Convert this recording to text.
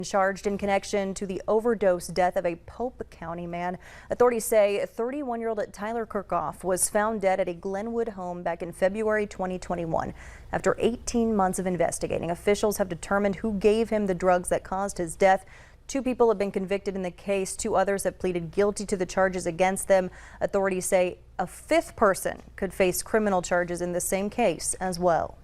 Charged in connection to the overdose death of a Pope County man. Authorities say 31-year-old Tyler Kirkhoff was found dead at a Glenwood home back in February 2021. After 18 months of investigating, officials have determined who gave him the drugs that caused his death. 2 people have been convicted in the case. 2 others have pleaded guilty to the charges against them. Authorities say a 5th person could face criminal charges in the same case as well.